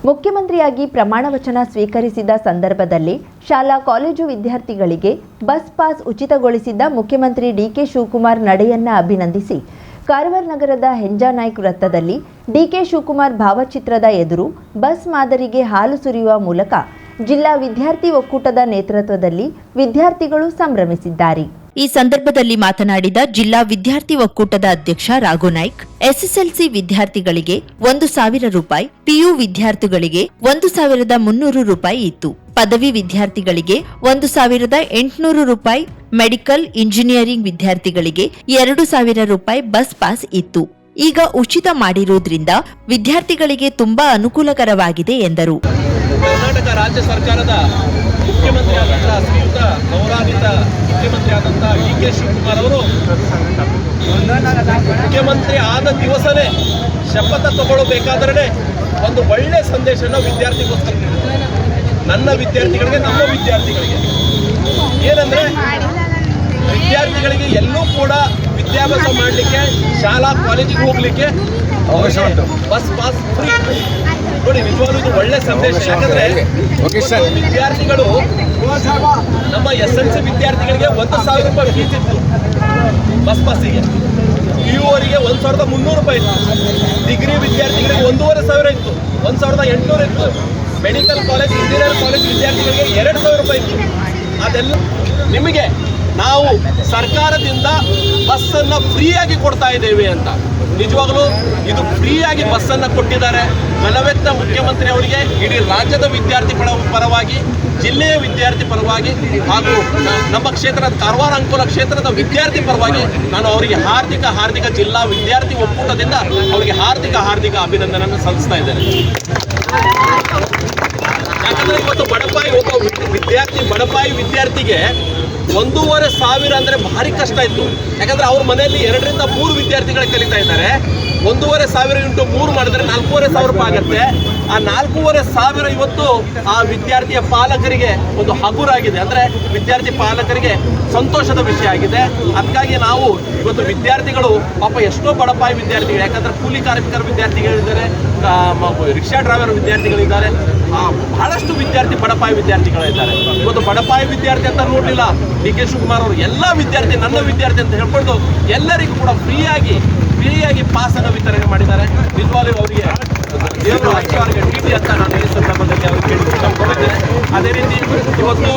ಮುಖ್ಯಮಂತ್ರಿಯಾಗಿ ಪ್ರಮಾಣ ವಚನ ಸ್ವೀಕರಿಸಿದ ಸಂದರ್ಭದಲ್ಲಿ ಶಾಲಾ ಕಾಲೇಜು ವಿದ್ಯಾರ್ಥಿಗಳಿಗೆ ಬಸ್ ಪಾಸ್ ಉಚಿತಗೊಳಿಸಿದ್ದ ಮುಖ್ಯಮಂತ್ರಿ ಡಿಕೆ ಶಿವಕುಮಾರ್ ನಡೆಯನ್ನ ಅಭಿನಂದಿಸಿ ಕಾರವಾರ ನಗರದ ಹೆಂಜಾನಾಯ್ಕ ವೃತ್ತದಲ್ಲಿ ಡಿಕೆ ಶಿವಕುಮಾರ್ ಭಾವಚಿತ್ರದ ಎದುರು ಬಸ್ ಮಾದರಿಗೆ ಹಾಲು ಸುರಿಯುವ ಮೂಲಕ ಜಿಲ್ಲಾ ವಿದ್ಯಾರ್ಥಿ ಒಕ್ಕೂಟದ ನೇತೃತ್ವದಲ್ಲಿ ವಿದ್ಯಾರ್ಥಿಗಳು ಸಂಭ್ರಮಿಸಿದ್ದಾರೆ. ಈ ಸಂದರ್ಭದಲ್ಲಿ ಮಾತನಾಡಿದ ಜಿಲ್ಲಾ ವಿದ್ಯಾರ್ಥಿ ಒಕ್ಕೂಟದ ಅಧ್ಯಕ್ಷ ರಾಘುನಾಯ್ಕ್, ಎಸ್ಎಸ್ಎಲ್ಸಿ ವಿದ್ಯಾರ್ಥಿಗಳಿಗೆ 1,000 ರೂಪಾಯಿ, ಪಿಯು ವಿದ್ಯಾರ್ಥಿಗಳಿಗೆ 1,300 ರೂಪಾಯಿ ಇತ್ತು. ಪದವಿ ವಿದ್ಯಾರ್ಥಿಗಳಿಗೆ 1,800 ರೂಪಾಯಿ, ಮೆಡಿಕಲ್ ಇಂಜಿನಿಯರಿಂಗ್ ವಿದ್ಯಾರ್ಥಿಗಳಿಗೆ 2,000 ರೂಪಾಯಿ ಬಸ್ ಪಾಸ್ ಇತ್ತು. ಈಗ ಉಚಿತ ಮಾಡಿರುವುದರಿಂದ ವಿದ್ಯಾರ್ಥಿಗಳಿಗೆ ತುಂಬಾ ಅನುಕೂಲಕರವಾಗಿದೆ ಎಂದರು. ಕರ್ನಾಟಕ ರಾಜ್ಯ ಸರ್ಕಾರದ ಮುಖ್ಯಮಂತ್ರಿ ಆದಂತಹ ಶ್ರೀಯುತ ಗೌರವಾನ್ವಿತ ಮುಖ್ಯಮಂತ್ರಿ ಆದಂತಹ ಡಿಕೆ ಶಿವಕುಮಾರ್ ಅವರು ಮುಖ್ಯಮಂತ್ರಿ ಆದ ದಿವಸನೇ ಶಪಥ ತಗೊಳ್ಳಬೇಕಾದ್ರೆ ಒಂದು ಒಳ್ಳೆ ಸಂದೇಶನ ವಿದ್ಯಾರ್ಥಿಗೋಸ್ಕರ ನೀಡಿದ್ದಾರೆ. ನನ್ನ ವಿದ್ಯಾರ್ಥಿಗಳಿಗೆ, ನಮ್ಮ ವಿದ್ಯಾರ್ಥಿಗಳಿಗೆ ಏನಂದ್ರೆ, ವಿದ್ಯಾರ್ಥಿಗಳಿಗೆ ಎಲ್ಲೂ ಕೂಡ ವಿದ್ಯಾಭ್ಯಾಸ ಮಾಡಲಿಕ್ಕೆ, ಶಾಲಾ ಕಾಲೇಜಿಗೆ ಹೋಗ್ಲಿಕ್ಕೆ ಅವಕಾಶ ಉಂಟು. ಬಸ್ ಪಾಸ್ ಫ್ರೀ ನೋಡಿ, ನಿಜವಾಗ್ಲೂ ಇದು ಒಳ್ಳೆ ಸಂದೇಶ. ಯಾಕಂದ್ರೆ ವಿದ್ಯಾರ್ಥಿಗಳು, ನಮ್ಮ SLC ವಿದ್ಯಾರ್ಥಿಗಳಿಗೆ 1,000 ರೂಪಾಯಿ ಫೀಸ್ ಇತ್ತು ಬಸ್ ಪಾಸಿಗೆ, PU ಅವರಿಗೆ 1,300 ರೂಪಾಯಿ ಇತ್ತು, ಡಿಗ್ರಿ ವಿದ್ಯಾರ್ಥಿಗಳಿಗೆ 1,500 ಇತ್ತು, 1,800 ಇತ್ತು, ಮೆಡಿಕಲ್ ಕಾಲೇಜ್, ಇಂಜಿನಿಯರ್ ಕಾಲೇಜ್ ವಿದ್ಯಾರ್ಥಿಗಳಿಗೆ 2,000 ರೂಪಾಯಿ ಇತ್ತು. ಅದೆಲ್ಲ ನಿಮಗೆ ನಾವು ಸರ್ಕಾರದಿಂದ ಬಸ್ಸನ್ನು ಫ್ರೀಯಾಗಿ ಕೊಡ್ತಾ ಇದ್ದೇವೆ ಅಂತ. ನಿಜವಾಗಲೂ ಇದು ಫ್ರೀಯಾಗಿ ಬಸ್ಸನ್ನು ಕೊಟ್ಟಿದ್ದಾರೆ. ಘನವೆತ್ತ ಮುಖ್ಯಮಂತ್ರಿ ಅವರಿಗೆ ಇಡೀ ರಾಜ್ಯದ ವಿದ್ಯಾರ್ಥಿ ಪರವಾಗಿ, ಜಿಲ್ಲೆಯ ವಿದ್ಯಾರ್ಥಿ ಪರವಾಗಿ ಹಾಗೂ ನಮ್ಮ ಕ್ಷೇತ್ರದ ಕಾರವಾರ ಅಂಕೋಲ ಕ್ಷೇತ್ರದ ವಿದ್ಯಾರ್ಥಿ ಪರವಾಗಿ ನಾನು ಅವರಿಗೆ ಹಾರ್ದಿಕ ಜಿಲ್ಲಾ ವಿದ್ಯಾರ್ಥಿ ಒಕ್ಕೂಟದಿಂದ ಅವರಿಗೆ ಹಾರ್ದಿಕ ಅಭಿನಂದನೆಯನ್ನು ಸಲ್ಲಿಸ್ತಾ ಇದ್ದೇನೆ. ಯಾಕಂದ್ರೆ ಇವತ್ತು ಬಡಪಾಯಿ ವಿದ್ಯಾರ್ಥಿಗೆ 1,500 ಅಂದರೆ ಭಾರಿ ಕಷ್ಟ ಇತ್ತು. ಯಾಕಂದ್ರೆ ಅವ್ರ ಮನೆಯಲ್ಲಿ 2 ರಿಂದ 3 ವಿದ್ಯಾರ್ಥಿಗಳು ಕಲಿತಾ ಇದ್ದಾರೆ. 1,500 ಇಂಟು 3 ಮಾಡಿದ್ರೆ 4,500 ರೂಪಾಯಿ ಆಗುತ್ತೆ. ಆ 4,500 ಇವತ್ತು ಆ ವಿದ್ಯಾರ್ಥಿಯ ಪಾಲಕರಿಗೆ ಒಂದು ಹಗುರಾಗಿದೆ, ಅಂದ್ರೆ ವಿದ್ಯಾರ್ಥಿ ಪಾಲಕರಿಗೆ ಸಂತೋಷದ ವಿಷಯ ಆಗಿದೆ. ಅದಕ್ಕಾಗಿ ನಾವು ಇವತ್ತು ವಿದ್ಯಾರ್ಥಿಗಳು ಪಾಪ ಎಷ್ಟೋ ಬಡಪಾಯಿ ವಿದ್ಯಾರ್ಥಿಗಳು, ಯಾಕಂದ್ರೆ ಕೂಲಿ ಕಾರ್ಮಿಕರ ವಿದ್ಯಾರ್ಥಿಗಳಿದ್ದಾರೆ, ರಿಕ್ಷಾ ಡ್ರೈವರ್ ವಿದ್ಯಾರ್ಥಿಗಳಿದ್ದಾರೆ, ಬಹಳಷ್ಟು ಬಡಪಾಯಿ ವಿದ್ಯಾರ್ಥಿಗಳಿದ್ದಾರೆ. ಇವತ್ತು ಬಡಪಾಯಿ ವಿದ್ಯಾರ್ಥಿ ಅಂತ ನೋಡಲಿಲ್ಲ, ಡಿಕೆ ಶಿವಕುಮಾರ್ ಅವರು ಎಲ್ಲ ವಿದ್ಯಾರ್ಥಿ ನನ್ನ ವಿದ್ಯಾರ್ಥಿ ಅಂತ ಹೇಳ್ಕೊಂಡು ಎಲ್ಲರಿಗೂ ಕೂಡ ಫ್ರೀಯಾಗಿ ಪಾಸನ್ನು ವಿತರಣೆ ಮಾಡಿದ್ದಾರೆ. ನಿಜವಾಗ್ಲೂ ಅವರಿಗೆ ದೇವರು ಅವರಿಗೆ ಟಿ ಅಂತ ನಾನು ಈ ಸಂದರ್ಭದಲ್ಲಿ ಅವ್ರಿಗೆ ಕೇಳಿದ್ದೇನೆ. ಅದೇ ರೀತಿ ಇವತ್ತು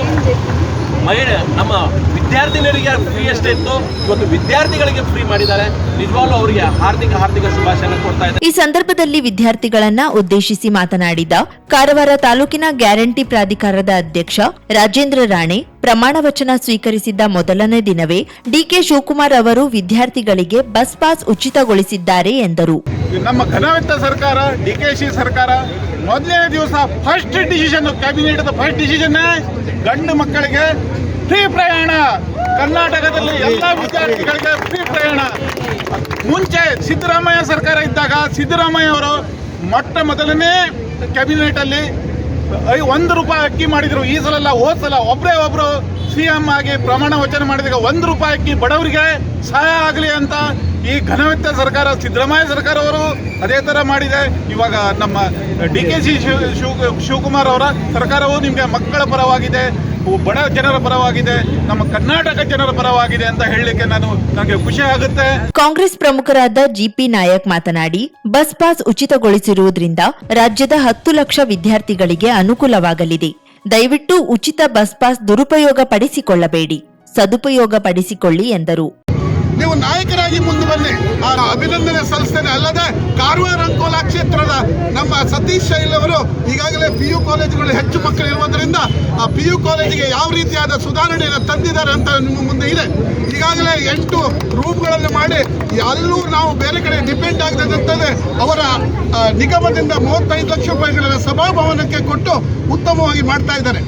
ನಮ್ಮ ವಿದ್ಯಾರ್ಥಿನಿಯರಿಗೆ ಫ್ರೀ ಅಷ್ಟೇ ಇತ್ತು, ಇವತ್ತು ವಿದ್ಯಾರ್ಥಿಗಳಿಗೆ ಫ್ರೀ ಮಾಡಿದ್ದಾರೆ. ನಿಜವಾಗ್ಲೂ ಅವರಿಗೆ ಹಾರ್ದಿಕ ಶುಭಾಶಯ ಕೊಡ್ತಾ ಇದ್ದಾರೆ. ಈ ಸಂದರ್ಭದಲ್ಲಿ ವಿದ್ಯಾರ್ಥಿಗಳನ್ನ ಉದ್ದೇಶಿಸಿ ಮಾತನಾಡಿದ ಕಾರವಾರ ತಾಲೂಕಿನ ಗ್ಯಾರಂಟಿ ಪ್ರಾಧಿಕಾರದ ಅಧ್ಯಕ್ಷ ರಾಜೇಂದ್ರ ರಾಣೆ, ಪ್ರಮಾಣ ವಚನ ಸ್ವೀಕರಿಸಿದ್ದ ಮೊದಲನೇ ದಿನವೇ ಡಿಕೆ ಶಿವಕುಮಾರ್ ಅವರು ವಿದ್ಯಾರ್ಥಿಗಳಿಗೆ ಬಸ್ ಪಾಸ್ ಉಚಿತಗೊಳಿಸಿದ್ದಾರೆ ಎಂದರು. ನಮ್ಮ ಘನವೆತ್ತ ಸರ್ಕಾರ, ಡಿಕೆಶಿ ಸರ್ಕಾರ ಮೊದಲನೇ ದಿವಸ first decision, cabinet first decision ಗಂಡು ಮಕ್ಕಳಿಗೆ ಫ್ರೀ ಪ್ರಯಾಣ. ಕರ್ನಾಟಕದಲ್ಲಿ ಎಲ್ಲ ವಿದ್ಯಾರ್ಥಿಗಳಿಗೆ ಫ್ರೀ ಪ್ರಯಾಣ. ಮುಂಚೆ ಸಿದ್ದರಾಮಯ್ಯ ಸರ್ಕಾರ ಇದ್ದಾಗ ಸಿದ್ದರಾಮಯ್ಯ ಅವರು ಮೊದಲನೇ ಕ್ಯಾಬಿನೆಟ್ ಅಲ್ಲಿ 1 ರೂಪಾಯಿ ಅಕ್ಕಿ ಮಾಡಿದ್ರು. ಈ ಸಲ ಅಲ್ಲ, ಹೋದ ಸಲ ಒಬ್ರು CM ಆಗಿ ಪ್ರಮಾಣ ವಚನ ಮಾಡಿದಾಗ 1 ರೂಪಾಯಿ ಅಕ್ಕಿ ಬಡವರಿಗೆ ಸಹಾಯ ಆಗಲಿ ಅಂತ ಈ ಘನವೆತ್ತ ಸರ್ಕಾರ, ಸಿದ್ದರಾಮಯ್ಯ ಸರ್ಕಾರ ಅವರು ಅದೇ ಥರ ಮಾಡಿದೆ. ಇವಾಗ ನಮ್ಮ ಡಿಕೆಶಿ ಶಿವಕುಮಾರ್ ಅವರ ಸರ್ಕಾರವು ನಿಮಗೆ ಮಕ್ಕಳ ಪರವಾಗಿದೆ, ಬಡ ಜನರ ಪರವಾಗಿದೆ, ನಮ್ಮ ಕರ್ನಾಟಕ ಜನರ ಪರವಾಗಿದೆ ಅಂತ ಹೇಳಲಿಕ್ಕೆ ನನಗೆ ಖುಷಿ ಆಗುತ್ತೆ. ಕಾಂಗ್ರೆಸ್ ಪ್ರಮುಖರಾದ GP ನಾಯಕ್ ಮಾತನಾಡಿ, ಬಸ್ ಪಾಸ್ ಉಚಿತಗೊಳಿಸಿರುವುದರಿಂದ ರಾಜ್ಯದ 10 ಲಕ್ಷ ವಿದ್ಯಾರ್ಥಿಗಳಿಗೆ ಅನುಕೂಲವಾಗಲಿದೆ. ದಯವಿಟ್ಟು ಉಚಿತ ಬಸ್ ಪಾಸ್ ದುರುಪಯೋಗ ಪಡಿಸಿಕೊಳ್ಳಬೇಡಿ, ಸದುಪಯೋಗ ಪಡಿಸಿಕೊಳ್ಳಿ ಎಂದರು. ನೀವು ನಾಯಕರಾಗಿ ಮುಂದೆ ಬನ್ನಿ, ಅಭಿನಂದನೆ ಸಲ್ಲಿಸ್ತೇನೆ. ಅಲ್ಲದೆ ಕಾರವಾರ ಅಂಕೋಲ ಕ್ಷೇತ್ರದ ನಮ್ಮ ಸತೀಶ್ ಶೈಲ್ ಅವರು ಈಗಾಗಲೇ PU ಕಾಲೇಜುಗಳು ಹೆಚ್ಚು ಮಕ್ಕಳು ಇರುವುದರಿಂದ ಆ PU ಕಾಲೇಜಿಗೆ ಯಾವ ರೀತಿಯಾದ ಸುಧಾರಣೆಯನ್ನು ತಂದಿದ್ದಾರೆ ಅಂತ ನಿಮ್ಮ ಮುಂದೆ ಇದೆ. ಈಗಾಗಲೇ 8 ರೂಮ್ಗಳನ್ನು ಮಾಡಿ ಎಲ್ಲೂ ನಾವು ಬೇರೆ ಕಡೆ ಡಿಪೆಂಡ್ ಆಗದಂತೆ ಅವರ ನಿಗಮದಿಂದ 35 ಲಕ್ಷ ರೂಪಾಯಿಗಳ ಸಭಾಭವನಕ್ಕೆ ಕೊಟ್ಟು ಉತ್ತಮವಾಗಿ ಮಾಡ್ತಾ ಇದ್ದಾರೆ.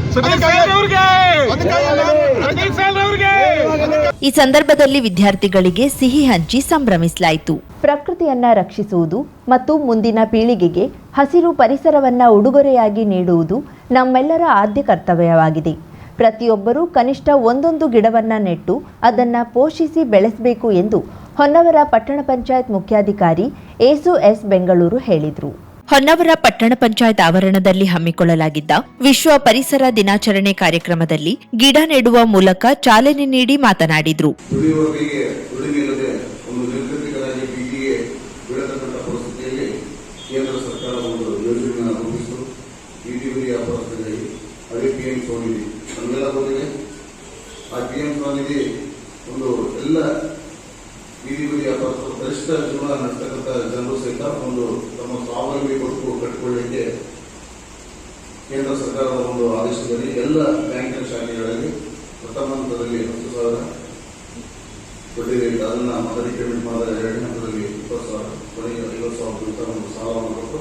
ಈ ಸಂದರ್ಭದಲ್ಲಿ ವಿದ್ಯಾರ್ಥಿಗಳಿಗೆ ಸಿಹಿ ಹಂಚಿ ಸಂಭ್ರಮಿಸಲಾಯಿತು. ಪ್ರಕೃತಿಯನ್ನ ರಕ್ಷಿಸುವುದು ಮತ್ತು ಮುಂದಿನ ಪೀಳಿಗೆಗೆ ಹಸಿರು ಪರಿಸರವನ್ನ ಉಡುಗೊರೆಯಾಗಿ ನೀಡುವುದು ನಮ್ಮೆಲ್ಲರ ಆದ್ಯ ಕರ್ತವ್ಯವಾಗಿದೆ. ಪ್ರತಿಯೊಬ್ಬರೂ ಕನಿಷ್ಠ 1 ಗಿಡವನ್ನ ನೆಟ್ಟು ಅದನ್ನ ಪೋಷಿಸಿ ಬೆಳೆಸಬೇಕು ಎಂದು ಹೊನ್ನವರ ಪಟ್ಟಣ ಪಂಚಾಯತ್ ಮುಖ್ಯಾಧಿಕಾರಿ ಏಸು ಎಸ್ ಬೆಂಗಳೂರು ಹೇಳಿದರು. ಹೊನ್ನಾವರ ಪಟ್ಟಣ ಪಂಚಾಯತ್ ಆವರಣದಲ್ಲಿ ಹಮ್ಮಿಕೊಳ್ಳಲಾಗಿದ್ದ ವಿಶ್ವ ಪರಿಸರ ದಿನಾಚರಣೆ ಕಾರ್ಯಕ್ರಮದಲ್ಲಿ ಗಿಡ ನೆಡುವ ಮೂಲಕ ಚಾಲನೆ ನೀಡಿ ಮಾತನಾಡಿದರು. ಕೇಂದ್ರ ಸರ್ಕಾರ ಒಂದು ಯೋಜನೆಯನ್ನು ರೂಪಿಸಿತು. ಬೀದಿ ವ್ಯಾಪಾರಸ್ಥರಿಗೆ ಅದೇ PM ಸ್ವನಿಧಿ ನಮ್ಮೆಲ್ಲ ಗೊತ್ತಿದೆ. ಆ PM ಸ್ವನಿಧಿ ಒಂದು ಎಲ್ಲ ಬೀದಿ ವ್ಯಾಪಾರಸ್ಥರು ಗರಿಷ್ಠ ಜೀವನ ನಡೆಸ್ತಕ್ಕಂಥ ಜನರು ಸಹಿತ ಒಂದು ತಮ್ಮ ಸ್ವಾವಲಂಬಿ ಬದುಕು ಕಟ್ಟಿಕೊಳ್ಳಲಿಕ್ಕೆ ಕೇಂದ್ರ ಸರ್ಕಾರದ ಒಂದು ಆದೇಶದಲ್ಲಿ ಎಲ್ಲ ಬ್ಯಾಂಕಿನ ಶಾಖೆಗಳಲ್ಲಿ ಪ್ರಥಮ ಹಂತದಲ್ಲಿ 10,000 ಬಡ್ಡಿ ರೇಟ್ ಅದನ್ನು ಮೊದಲಿಗೆ ಪೇಮೆಂಟ್ ಮಾಡಿದ ಎರಡನೇ ಹಂತದಲ್ಲಿ 20,000 ಕೊನೆಗೆ 50,000 ಒಂದು ಸಾಲವನ್ನು ಕೊಟ್ಟು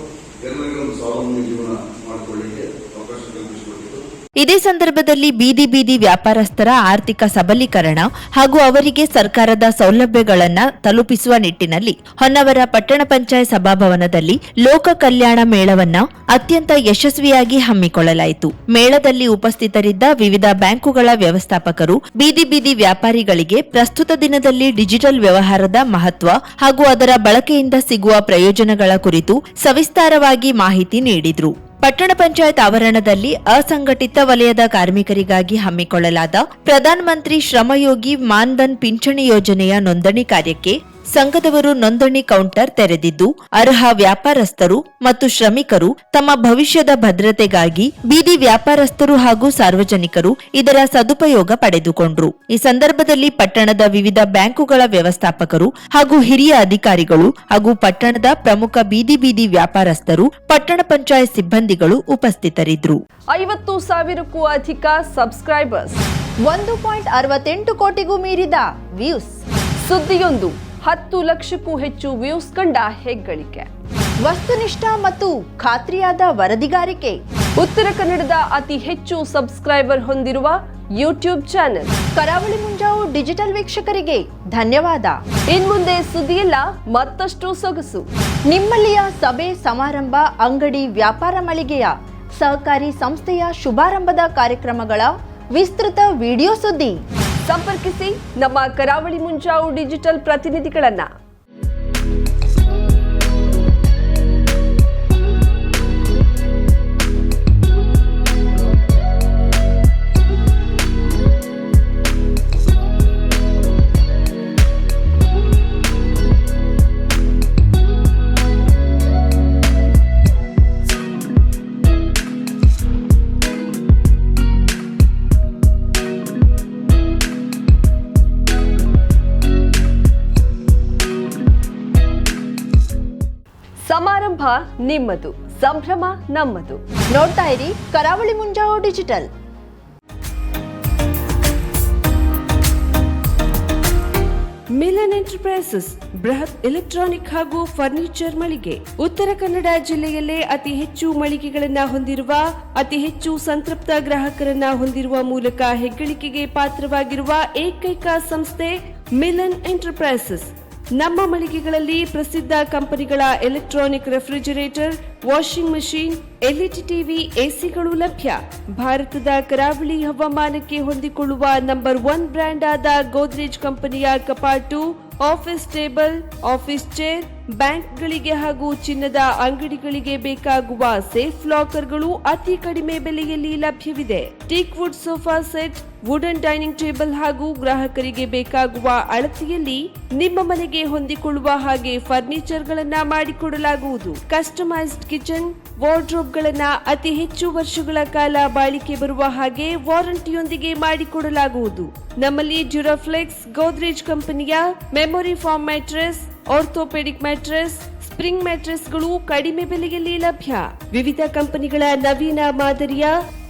ಎಲ್ಲರಿಗೂ ಒಂದು ಸ್ವಾವಲಂಬಿ ಜೀವನ ಮಾಡಿಕೊಳ್ಳಲಿಕ್ಕೆ ಅವಕಾಶ ಕಲ್ಪಿಸಿಕೊಟ್ಟಿದ್ದು. ಇದೇ ಸಂದರ್ಭದಲ್ಲಿ ಬೀದಿ ವ್ಯಾಪಾರಸ್ಥರ ಆರ್ಥಿಕ ಸಬಲೀಕರಣ ಹಾಗೂ ಅವರಿಗೆ ಸರ್ಕಾರದ ಸೌಲಭ್ಯಗಳನ್ನು ತಲುಪಿಸುವ ನಿಟ್ಟಿನಲ್ಲಿ ಹೊನ್ನಾವರ ಪಟ್ಟಣ ಪಂಚಾಯತ್ ಸಭಾಭವನದಲ್ಲಿ ಲೋಕ ಕಲ್ಯಾಣ ಮೇಳವನ್ನ ಅತ್ಯಂತ ಯಶಸ್ವಿಯಾಗಿ ಹಮ್ಮಿಕೊಳ್ಳಲಾಯಿತು. ಮೇಳದಲ್ಲಿ ಉಪಸ್ಥಿತರಿದ್ದ ವಿವಿಧ ಬ್ಯಾಂಕುಗಳ ವ್ಯವಸ್ಥಾಪಕರು ಬೀದಿ ವ್ಯಾಪಾರಿಗಳಿಗೆ ಪ್ರಸ್ತುತ ದಿನದಲ್ಲಿ ಡಿಜಿಟಲ್ ವ್ಯವಹಾರದ ಮಹತ್ವ ಹಾಗೂ ಅದರ ಬಳಕೆಯಿಂದ ಸಿಗುವ ಪ್ರಯೋಜನಗಳ ಕುರಿತು ಸವಿಸ್ತಾರವಾಗಿ ಮಾಹಿತಿ ನೀಡಿದರು. ಪಟ್ಟಣ ಪಂಚಾಯತ್ ಆವರಣದಲ್ಲಿ ಅಸಂಘಟಿತ ವಲಯದ ಕಾರ್ಮಿಕರಿಗಾಗಿ ಹಮ್ಮಿಕೊಳ್ಳಲಾದ ಪ್ರಧಾನಮಂತ್ರಿ ಶ್ರಮಯೋಗಿ ಮಾನ್ಧನ್ ಪಿಂಚಣಿ ಯೋಜನೆಯ ನೋಂದಣಿ ಕಾರ್ಯಕ್ಕೆ ಸಂಘದವರು ನೋಂದಣಿ ಕೌಂಟರ್ ತೆರೆದಿದ್ದು, ಅರ್ಹ ವ್ಯಾಪಾರಸ್ಥರು ಮತ್ತು ಶ್ರಮಿಕರು ತಮ್ಮ ಭವಿಷ್ಯದ ಭದ್ರತೆಗಾಗಿ ಬೀದಿ ವ್ಯಾಪಾರಸ್ಥರು ಹಾಗೂ ಸಾರ್ವಜನಿಕರು ಇದರ ಸದುಪಯೋಗ ಪಡೆದುಕೊಂಡರು. ಈ ಸಂದರ್ಭದಲ್ಲಿ ಪಟ್ಟಣದ ವಿವಿಧ ಬ್ಯಾಂಕುಗಳ ವ್ಯವಸ್ಥಾಪಕರು ಹಾಗೂ ಹಿರಿಯ ಅಧಿಕಾರಿಗಳು ಹಾಗೂ ಪಟ್ಟಣದ ಪ್ರಮುಖ ಬೀದಿ ವ್ಯಾಪಾರಸ್ಥರು, ಪಟ್ಟಣ ಪಂಚಾಯತ್ ಸಿಬ್ಬಂದಿಗಳು ಉಪಸ್ಥಿತರಿದ್ದರು. 50,000ಕ್ಕೂ ಅಧಿಕ ಸಬ್ಸ್ಕ್ರೈಬರ್ಸ್, 1.68 ಕೋಟಿಗೂ ಮೀರಿದ ವ್ಯೂಸ್, ಸುದ್ದಿಯೊಂದು 10 ಲಕ್ಷಕ್ಕೂ ಹೆಚ್ಚು ವ್ಯೂಸ್ ಕಂಡ ಹೆಗ್ಗಳಿಕೆ, ವಸ್ತುನಿಷ್ಠ ಮತ್ತು ಖಾತ್ರಿಯಾದ ವರದಿಗಾರಿಕೆ, ಉತ್ತರ ಕನ್ನಡದ ಅತಿ ಹೆಚ್ಚು ಸಬ್ಸ್ಕ್ರೈಬರ್ ಹೊಂದಿರುವ ಯೂಟ್ಯೂಬ್ ಚಾನೆಲ್ ಕರಾವಳಿ ಮುಂಜಾವು ಡಿಜಿಟಲ್ ವೀಕ್ಷಕರಿಗೆ ಧನ್ಯವಾದ. ಇನ್ಮುಂದೆ ಸುದ್ದಿಯೆಲ್ಲ ಮತ್ತಷ್ಟು ಸೊಗಸು. ನಿಮ್ಮಲ್ಲಿಯ ಸಭೆ ಸಮಾರಂಭ, ಅಂಗಡಿ, ವ್ಯಾಪಾರ ಮಳಿಗೆಯ ಸಹಕಾರಿ ಸಂಸ್ಥೆಯ ಶುಭಾರಂಭದ ಕಾರ್ಯಕ್ರಮಗಳ ವಿಸ್ತೃತ ವಿಡಿಯೋ ಸುದ್ದಿ ಸಂಪರ್ಕಿಸಿ ನಮ್ಮ ಕರಾವಳಿ ಮುಂಜಾವು ಡಿಜಿಟಲ್ ಪ್ರತಿನಿಧಿಗಳನ್ನ. ಸಮಾರಂಭ ನಿಮ್ಮದು, ಸಂಭ್ರಮ ನಮ್ಮದು. ನೋಡ್ತಾ ಇರಿ ಕರಾವಳಿ ಮುಂಜಾವು ಡಿಜಿಟಲ್. ಮಿಲನ್ ಎಂಟರ್ಪ್ರೈಸಸ್ ಬೃಹತ್ ಎಲೆಕ್ಟ್ರಾನಿಕ್ ಹಾಗೂ ಫರ್ನಿಚರ್ ಮಳಿಗೆ. ಉತ್ತರ ಕನ್ನಡ ಜಿಲ್ಲೆಯಲ್ಲೇ ಅತಿ ಹೆಚ್ಚು ಮಳಿಗೆಗಳನ್ನ ಹೊಂದಿರುವ, ಅತಿ ಹೆಚ್ಚು ಸಂತೃಪ್ತ ಗ್ರಾಹಕರನ್ನ ಹೊಂದಿರುವ ಮೂಲಕ ಹೆಗ್ಗಳಿಕೆಗೆ ಪಾತ್ರವಾಗಿರುವ ಏಕೈಕ ಸಂಸ್ಥೆ ಮಿಲನ್ ಎಂಟರ್ಪ್ರೈಸಸ್. ನಮ್ಮ ಮಳಿಗೆಗಳಲ್ಲಿ ಪ್ರಸಿದ್ಧ ಕಂಪನಿಗಳ electronic refrigerator, washing machine, LED TV, ಎಸಿಗಳು ಲಭ್ಯ. ಭಾರತದ ಕರಾವಳಿ ಹವಾಮಾನಕ್ಕೆ ಹೊಂದಿಕೊಳ್ಳುವ ನಂಬರ್ 1 ಬ್ರ್ಯಾಂಡ್ ಆದ ಗೋದ್ರೇಜ್ ಕಂಪನಿಯ ಕಪಾಟು, ಆಫೀಸ್ ಟೇಬಲ್, ಆಫೀಸ್ ಚೇರ್, ಬ್ಯಾಂಕ್ಗಳಿಗೆ ಹಾಗೂ ಚಿನ್ನದ ಅಂಗಡಿಗಳಿಗೆ ಬೇಕಾಗುವ ಸೇಫ್ ಲಾಕರ್ಗಳು ಅತಿ ಕಡಿಮೆ ಬೆಲೆಯಲ್ಲಿ ಲಭ್ಯವಿದೆ. Teak wood sofa set, wooden dining table ಹಾಗೂ ಗ್ರಾಹಕರಿಗೆ ಬೇಕಾಗುವ ಅಳತೆಯಲ್ಲಿ ನಿಮ್ಮ ಮನೆಗೆ ಹೊಂದಿಕೊಳ್ಳುವ ಹಾಗೆ ಫರ್ನಿಚರ್ ಗಳನ್ನ ಮಾಡಿಕೊಡಲಾಗುವುದು. ಕಸ್ಟಮೈಸ್ಡ್ ಕಿಚನ್, ವಾರ್ಡ್ರೋಬ್ ಗಳನ್ನ ಅತಿ ಹೆಚ್ಚು ವರ್ಷಗಳ ಕಾಲ ಬಾಳಿಕೆ ಬರುವ ಹಾಗೆ ವಾರಂಟಿಯೊಂದಿಗೆ ಮಾಡಿಕೊಡಲಾಗುವುದು. ನಮ್ಮಲ್ಲಿ ಡ್ಯೂರಾಫ್ಲೆಕ್ಸ್, ಗೋದ್ರೇಜ್ ಕಂಪನಿಯ memory foam mattress, orthopaedic mattress, spring ಮ್ಯಾಟ್ರೆಸ್ಗಳು ಕಡಿಮೆ ಬೆಲೆಯಲ್ಲಿ ಲಭ್ಯ. ವಿವಿಧ ಕಂಪನಿಗಳ ನವೀನ ಮಾದರಿಯ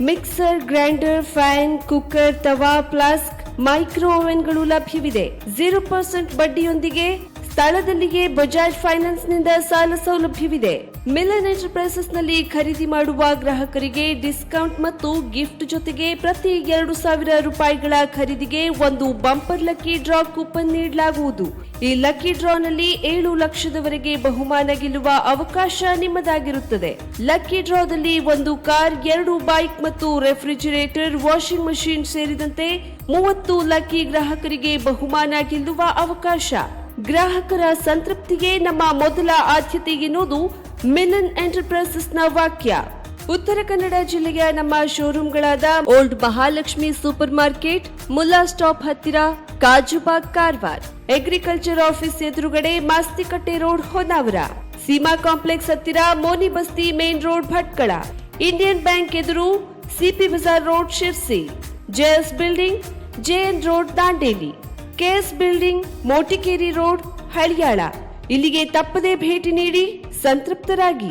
mixer, grinder, fan, cooker, tawa, flask, micro ಓವೆನ್ಗಳು ಲಭ್ಯವಿದೆ. 0% ಬಡ್ಡಿಯೊಂದಿಗೆ ಸ್ಥಳದಲ್ಲಿಯೇ ಬಜಾಜ್ ಫೈನಾನ್ಸ್ ನಿಂದ ಸಾಲ ಸೌಲಭ್ಯವಿದೆ. ಮಿಲನ್ ಎಂಟರ್ಪ್ರೈಸಸ್ ನಲ್ಲಿ ಖರೀದಿ ಮಾಡುವ ಗ್ರಾಹಕರಿಗೆ ಡಿಸ್ಕೌಂಟ್ ಮತ್ತು ಗಿಫ್ಟ್ ಜೊತೆಗೆ ಪ್ರತಿ 2,000 ರೂಪಾಯಿಗಳ ಖರೀದಿಗೆ ಒಂದು ಬಂಪರ್ ಲಕ್ಕಿ ಡ್ರಾ ಕೂಪನ್ ನೀಡಲಾಗುವುದು. ಈ ಲಕ್ಕಿ ಡ್ರಾ ನಲ್ಲಿ 7 ಲಕ್ಷದವರೆಗೆ ಬಹುಮಾನ ಗೆಲ್ಲುವ ಅವಕಾಶ ನಿಮ್ಮದಾಗಿರುತ್ತದೆ. ಲಕ್ಕಿ ಡ್ರಾದಲ್ಲಿ 1 ಕಾರ್, 2 ಬೈಕ್ ಮತ್ತು ರೆಫ್ರಿಜರೇಟರ್, ವಾಷಿಂಗ್ ಮಷೀನ್ ಸೇರಿದಂತೆ 30 ಲಕ್ಕಿ ಗ್ರಾಹಕರಿಗೆ ಬಹುಮಾನ ಗೆಲ್ಲುವ ಅವಕಾಶ. ಗ್ರಾಹಕರ ಸಂತೃಪ್ತಿಗೆ ನಮ್ಮ ಮೊದಲ ಆದ್ಯತೆ ಎನ್ನುವುದು ಮಿಲನ್ ಎಂಟರ್ಪ್ರೈಸಸ್ನ ವಾಕ್ಯ. ಉತ್ತರ ಕನ್ನಡ ಜಿಲ್ಲೆಯ ನಮ್ಮ ಶೋರೂಮ್ಗಳಾದ old Mahalakshmi super market, Mulla stop ಹತ್ತಿರ, ಕಾಜುಬಾಗ್ ಕಾರವಾರ, ಅಗ್ರಿಕಲ್ಚರ್ ಆಫೀಸ್ ಎದುರುಗಡೆ ಮಾಸ್ತಿಕಟ್ಟೆ ರೋಡ್ ಹೊನ್ನಾವರ, ಸೀಮಾ ಕಾಂಪ್ಲೆಕ್ಸ್ ಹತ್ತಿರ Moni Basti main road Bhatkal, Indian bank ಎದುರು CP Bazar road Sirsi, JS building JN road Dandeli, KS building Motikeri road Haliyal. ಇಲ್ಲಿಗೆ ತಪ್ಪದೇ ಭೇಟಿ ನೀಡಿ ಸಂತೃಪ್ತರಾಗಿ.